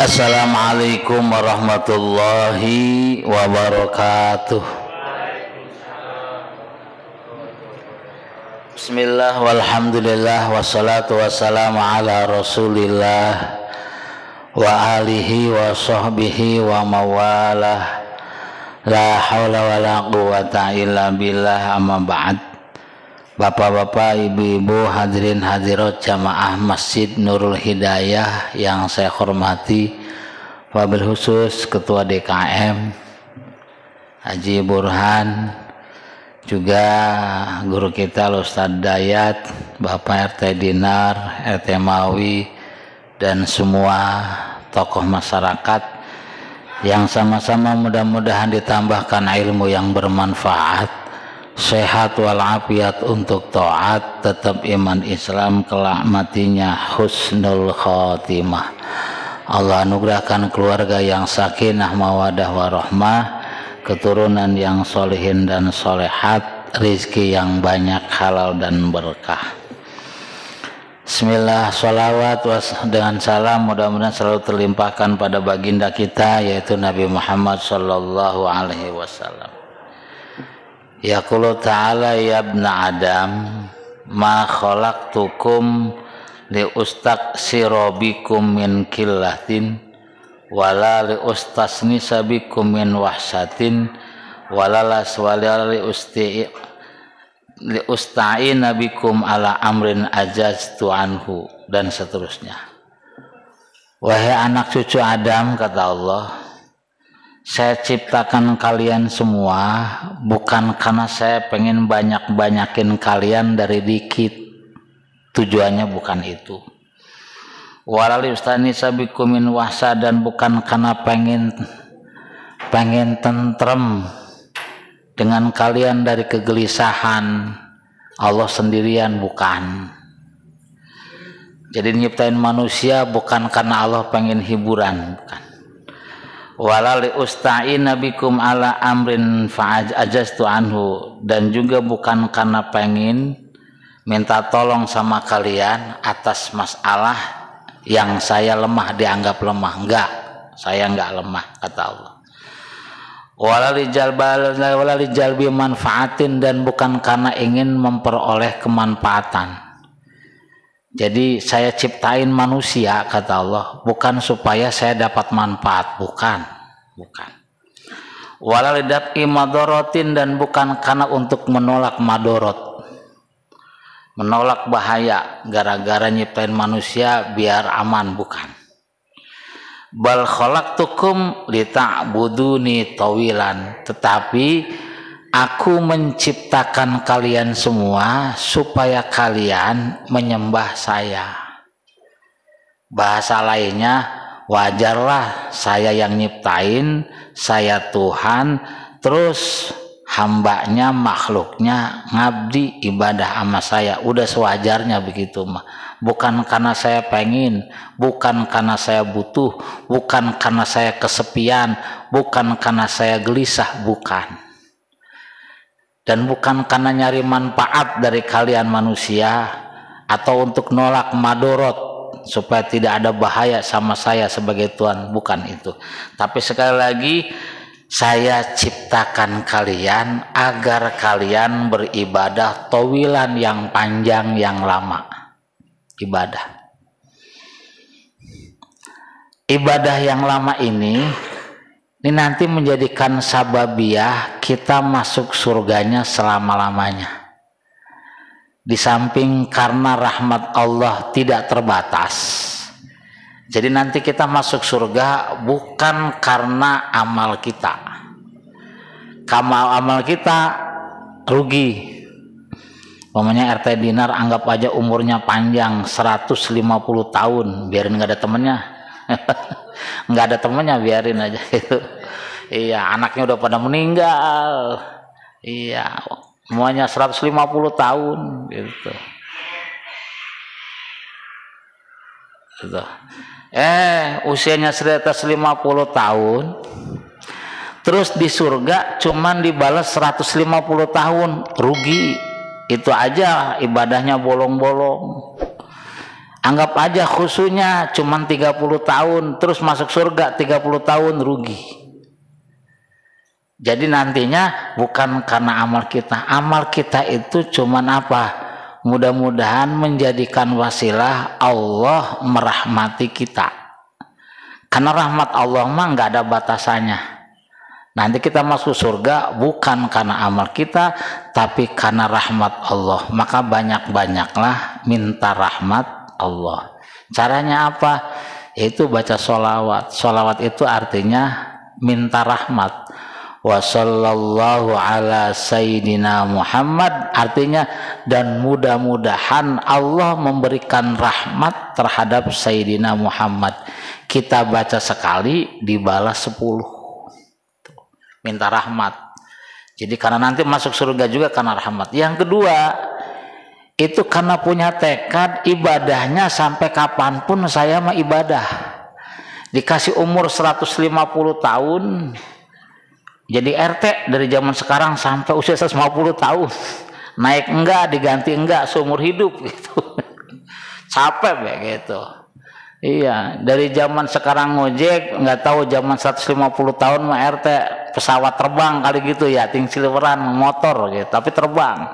Assalamualaikum warahmatullahi wabarakatuh. Bismillah walhamdulillah wassalatu wassalamu ala rasulillah wa alihi wa sahbihi wa mawalah. La hawla wa la quwata illa billah, amma ba'd. Bapak-bapak, ibu-ibu, hadirin hadirat jamaah Masjid Nurul Hidayah yang saya hormati, wabil khusus Ketua DKM Haji Burhan, juga guru kita Ustadz Dayat, Bapak RT Dinar, RT Mawi, dan semua tokoh masyarakat yang sama-sama mudah-mudahan ditambahkan ilmu yang bermanfaat, sehat walafiat untuk taat, tetap iman Islam, kelak matinya husnul khotimah. Allah anugerahkan keluarga yang sakinah mawadah warahmah, keturunan yang solehin dan solehat, rizki yang banyak halal dan berkah. Bismillah, sholawat dengan salam mudah-mudahan selalu terlimpahkan pada baginda kita, yaitu Nabi Muhammad sallallahu alaihi wasallam. Yaqulu ta'ala ya ibna Adam ma khalaqtukum li ustaqsira bikum min killatin wala li ustasnisa bikum min wahsatin wala li usta'ina bikum ala amrin ajaztu anhu, dan seterusnya. Wahai anak cucu Adam, kata Allah, saya ciptakan kalian semua bukan karena saya pengen banyak-banyakin kalian dari dikit. Tujuannya bukan itu. Walali ustani sabikum min wahsa, dan bukan karena pengen tentrem dengan kalian dari kegelisahan. Allah sendirian, bukan. Jadi nyiptain manusia bukan karena Allah pengen hiburan, bukan. Walali usta'ina bikum ala amrin fa'ajaztu anhu, dan juga bukan karena pengen minta tolong sama kalian atas masalah yang saya lemah, dianggap lemah. Enggak, saya enggak lemah, kata Allah. Walali jalbi manfaatin, dan bukan karena ingin memperoleh kemanfaatan. Jadi saya ciptain manusia, kata Allah, bukan supaya saya dapat manfaat, bukan. Walalidafi madorotin, dan bukan karena untuk menolak madorot, menolak bahaya, gara-gara nyiptain manusia biar aman, bukan. Bal khalaqtukum lita'buduni tawilan, tetapi aku menciptakan kalian semua supaya kalian menyembah saya. Bahasa lainnya, wajarlah saya yang nyiptain, saya Tuhan, terus hambanya, makhluknya ngabdi ibadah sama saya. Udah sewajarnya begitu mah. Bukan karena saya pengen, bukan karena saya butuh, bukan karena saya kesepian, bukan karena saya gelisah, bukan. Dan bukan karena nyari manfaat dari kalian manusia, atau untuk nolak madorot supaya tidak ada bahaya sama saya sebagai Tuhan, bukan itu. Tapi sekali lagi, saya ciptakan kalian agar kalian beribadah tawilan, yang panjang, yang lama. Ibadah yang lama ini nanti menjadikan sababiyah kita masuk surganya selama-lamanya. Di samping karena rahmat Allah tidak terbatas, jadi nanti kita masuk surga bukan karena amal kita. Amal kita rugi. Pokoknya RT Dinar anggap aja umurnya panjang 150 tahun, biarin nggak ada temennya. Nggak ada temennya, biarin aja itu. Iya, anaknya udah pada meninggal. Iya, semuanya 150 tahun gitu. Usianya 150 tahun, terus di surga cuman dibalas 150 tahun, rugi. Itu aja ibadahnya bolong-bolong. Anggap aja khusunya cuma 30 tahun, terus masuk surga 30 tahun, rugi. Jadi nantinya bukan karena amal kita itu cuman apa? Mudah-mudahan menjadikan wasilah Allah merahmati kita. Karena rahmat Allah mah nggak ada batasannya. Nanti kita masuk surga bukan karena amal kita, tapi karena rahmat Allah. Maka banyak-banyaklah minta rahmat Allah. Caranya apa? Yaitu baca sholawat. Sholawat itu artinya minta rahmat. Wa sallallahu ala sayyidina Muhammad, artinya dan mudah-mudahan Allah memberikan rahmat terhadap Sayyidina Muhammad. Kita baca sekali dibalas 10. Minta rahmat. Jadi karena nanti masuk surga juga karena rahmat. Yang kedua, itu karena punya tekad ibadahnya sampai kapanpun saya mah ibadah. Dikasih umur 150 tahun, jadi RT dari zaman sekarang sampai usia 150 tahun. Naik enggak, diganti enggak, seumur hidup gitu. Capek begitu. Iya, dari zaman sekarang ngojek, nggak tahu zaman 150 tahun mah RT pesawat terbang kali gitu ya, ting silveran motor gitu, tapi terbang.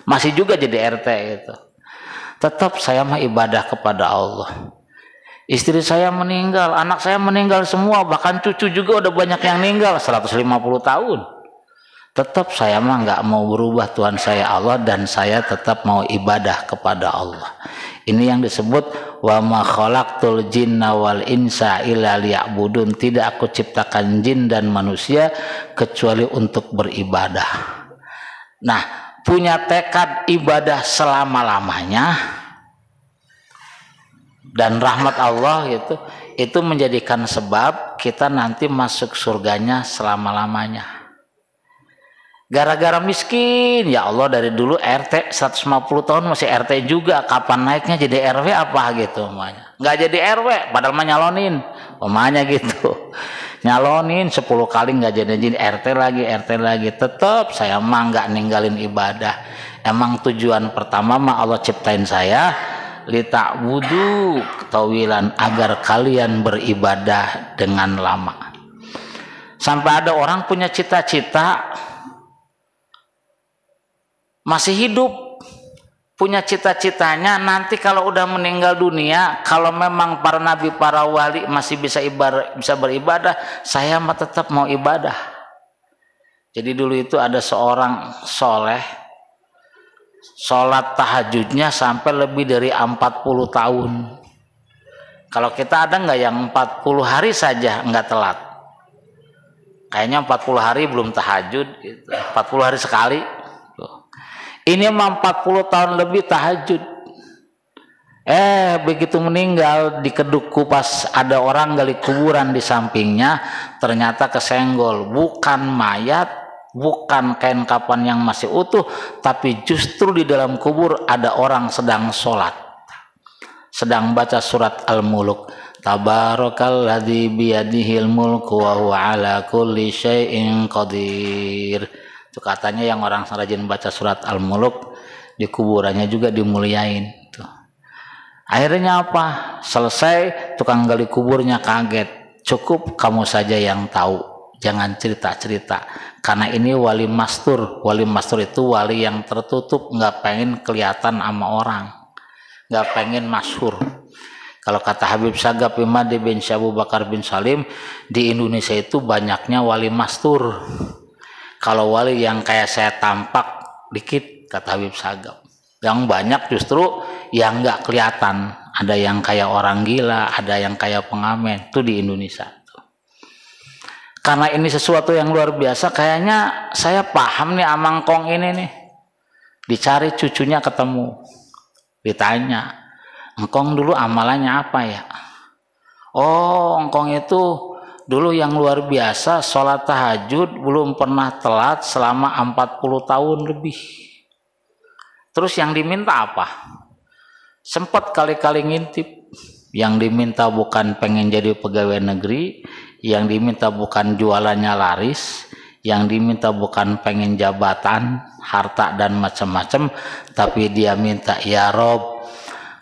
Masih juga jadi RT gitu. Tetap saya mah ibadah kepada Allah. Istri saya meninggal, anak saya meninggal semua, bahkan cucu juga udah banyak yang meninggal 150 tahun. Tetap saya mah nggak mau berubah, Tuhan saya Allah, dan saya tetap mau ibadah kepada Allah. Ini yang disebut wa ma khalaqtul jinna wal insa illa liya'budun. Tidak aku ciptakan jin dan manusia kecuali untuk beribadah. Nah, punya tekad ibadah selama-lamanya dan rahmat Allah itu menjadikan sebab kita nanti masuk surganya selama-lamanya. Gara-gara miskin, ya Allah, dari dulu RT 150 tahun masih RT juga, kapan naiknya jadi RW apa gitu namanya. Nggak jadi RW padahal mah nyalonin namanya gitu. Nyalonin 10 kali nggak jadi RT lagi. Tetap saya mah nggak ninggalin ibadah. Emang tujuan pertama mah Allah ciptain saya lita'budu tawilan, agar kalian beribadah dengan lama. Sampai ada orang punya cita-cita masih hidup, punya cita-citanya nanti kalau udah meninggal dunia, kalau memang para nabi, para wali masih bisa beribadah, saya mah tetap mau ibadah. Jadi dulu itu ada seorang soleh, sholat tahajudnya sampai lebih dari 40 tahun. Kalau kita ada nggak yang 40 hari saja nggak telat? Kayaknya 40 hari belum tahajud gitu. 40 hari sekali. Ini mah 40 tahun lebih tahajud. Begitu meninggal dikeduk pas ada orang gali kuburan di sampingnya, ternyata kesenggol, bukan mayat, bukan kain kafan yang masih utuh, tapi justru di dalam kubur ada orang sedang sholat, sedang baca surat Al-Mulk. Tabarakalladzi biyadihil mulku wa huwa ala kulli syai'in qadir. Itu katanya yang orang rajin baca surat Al-Mulk di kuburannya juga dimuliain. Tuh. Akhirnya apa? Selesai, tukang gali kuburnya kaget. Cukup kamu saja yang tahu, jangan cerita-cerita. Karena ini wali mastur. Wali mastur itu wali yang tertutup, nggak pengen kelihatan sama orang, nggak pengen masyhur. Kalau kata Habib Sagaf Imadi bin Abu Bakar bin Salim, di Indonesia itu banyaknya wali mastur. Kalau wali yang kayak saya tampak dikit, kata Habib Sagaf. Yang banyak justru yang nggak kelihatan. Ada yang kayak orang gila, ada yang kayak pengamen. Itu di Indonesia. Karena ini sesuatu yang luar biasa, kayaknya saya paham nih Amangkong ini nih. Dicari cucunya ketemu. Ditanya, engkong dulu amalannya apa ya? Oh, engkong itu dulu yang luar biasa, sholat tahajud belum pernah telat selama 40 tahun lebih. Terus yang diminta apa? Sempat kali-kali ngintip. Yang diminta bukan pengen jadi pegawai negeri, yang diminta bukan jualannya laris, yang diminta bukan pengen jabatan, harta dan macam-macam, tapi dia minta, ya Rob,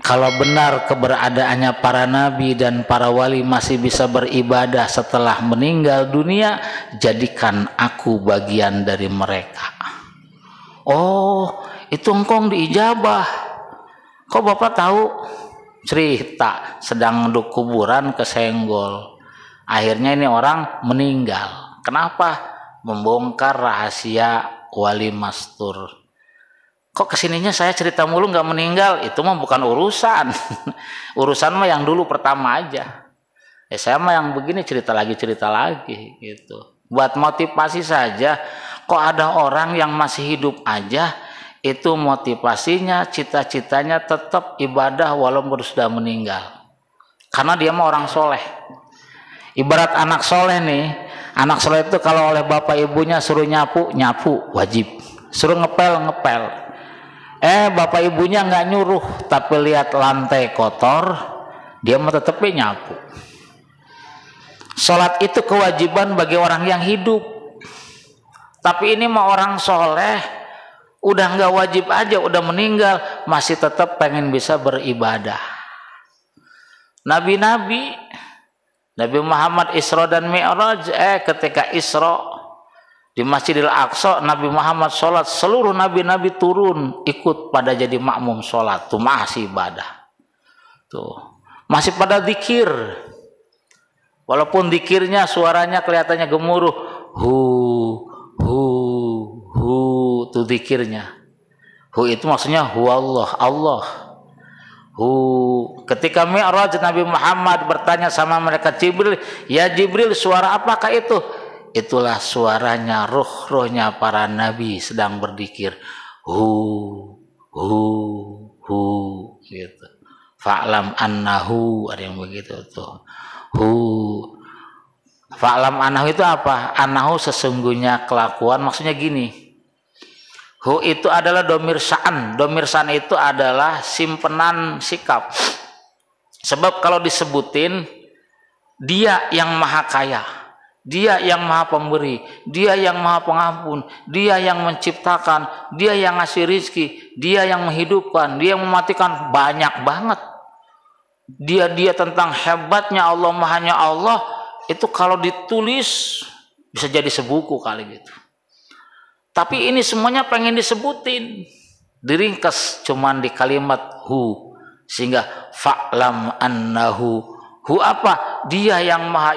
kalau benar keberadaannya para nabi dan para wali masih bisa beribadah setelah meninggal dunia, jadikan aku bagian dari mereka. Oh, itu engkong diijabah. Kok Bapak tahu? Cerita sedang duduk kuburan kesenggol. Akhirnya ini orang meninggal. Kenapa? Membongkar rahasia wali mastur. Kok kesininya saya cerita mulu nggak meninggal? Itu mah bukan urusan. Urusan mah yang dulu pertama aja. Saya mah yang begini cerita lagi gitu. Buat motivasi saja. Kok ada orang yang masih hidup aja, itu motivasinya, cita-citanya tetap ibadah walaupun sudah meninggal. Karena dia mah orang soleh. Ibarat anak soleh nih. Anak soleh itu kalau oleh bapak ibunya suruh nyapu, wajib. Suruh ngepel. Bapak ibunya nggak nyuruh, tapi lihat lantai kotor, dia mau tetep nyapu. Sholat itu kewajiban bagi orang yang hidup. Tapi ini mah orang soleh, udah nggak wajib aja, udah meninggal, masih tetap pengen bisa beribadah. Nabi Muhammad Isra dan Mi'raj, ketika Isra di Masjidil Aqsa, Nabi Muhammad sholat, seluruh nabi-nabi turun ikut pada jadi makmum sholat. Tuh masih ibadah. Tuh masih pada zikir. Walaupun zikirnya suaranya kelihatannya gemuruh, tuh zikirnya. Itu maksudnya Allah. Ketika Mi'raj, Nabi Muhammad bertanya sama malaikat Jibril, ya Jibril, suara apakah itu? Itulah suaranya rohnya para nabi sedang berzikir. Gitu. Fa'lam annahu, ada yang begitu tuh. Fa'lam annahu itu apa? Annahu sesungguhnya kelakuan, maksudnya gini. Itu adalah domir sa'an. Domir sa'an itu adalah simpenan sikap. Sebab kalau disebutin, dia yang maha kaya, dia yang maha pemberi, dia yang maha pengampun, dia yang menciptakan, dia yang ngasih rizki, dia yang menghidupkan, dia yang mematikan, banyak banget. Dia tentang hebatnya Allah, mahanya Allah, itu kalau ditulis bisa jadi sebuku kali gitu. Tapi ini semuanya pengen disebutin, diringkas cuman di kalimat sehingga fa'lam annahu. Apa? Dia yang maha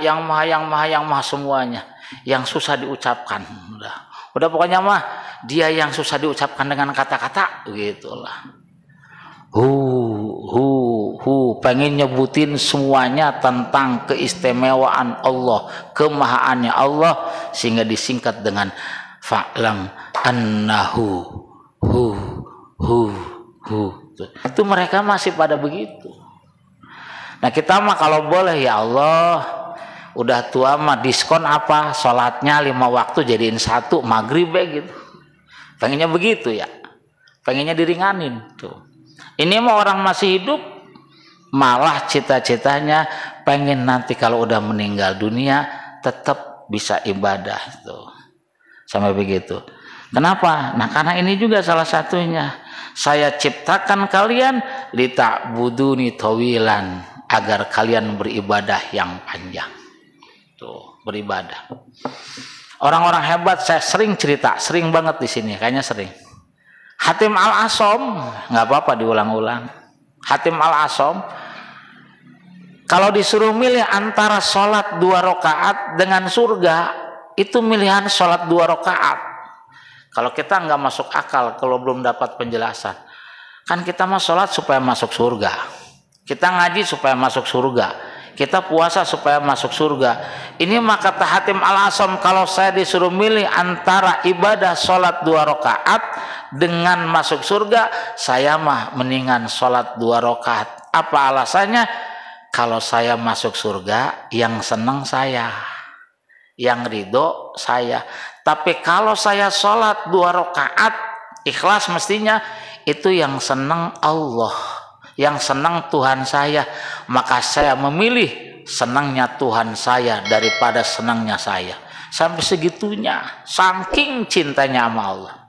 semuanya, yang susah diucapkan. Udah pokoknya mah dia yang susah diucapkan dengan kata-kata, gitulah. Pengen nyebutin semuanya tentang keistimewaan Allah, kemahaannya Allah, sehingga disingkat dengan fa'lam annahu. Itu mereka masih pada begitu. Nah kita mah kalau boleh, ya Allah, udah tua mah diskon apa, sholatnya 5 waktu jadiin 1 maghrib gitu. Pengennya begitu ya, pengennya diringanin tuh. Ini mah orang masih hidup malah cita-citanya pengen nanti kalau udah meninggal dunia tetap bisa ibadah tuh, sampai begitu. Kenapa? Nah karena ini juga salah satunya, saya ciptakan kalian lita'buduni tawilan, agar kalian beribadah yang panjang. Tuh, beribadah. Orang-orang hebat saya sering cerita, sering banget di sini, kayaknya sering. Hatim Al-Asom, nggak apa-apa diulang-ulang. Hatim Al-Asom, kalau disuruh milih antara sholat 2 rakaat dengan surga, itu milihan sholat 2 rakaat. Kalau kita nggak masuk akal, kalau belum dapat penjelasan, kan kita mah sholat supaya masuk surga. Kita ngaji supaya masuk surga, kita puasa supaya masuk surga. Ini maka kata Hatim Al-Asom, kalau saya disuruh milih antara ibadah sholat 2 rakaat dengan masuk surga, saya mah mendingan sholat 2 rakaat. Apa alasannya? Kalau saya masuk surga, yang senang saya, yang ridho saya. Tapi kalau saya sholat 2 rakaat ikhlas, mestinya itu yang senang Allah, yang senang Tuhan saya. Maka saya memilih senangnya Tuhan saya daripada senangnya saya. Sampai segitunya, saking cintanya sama Allah.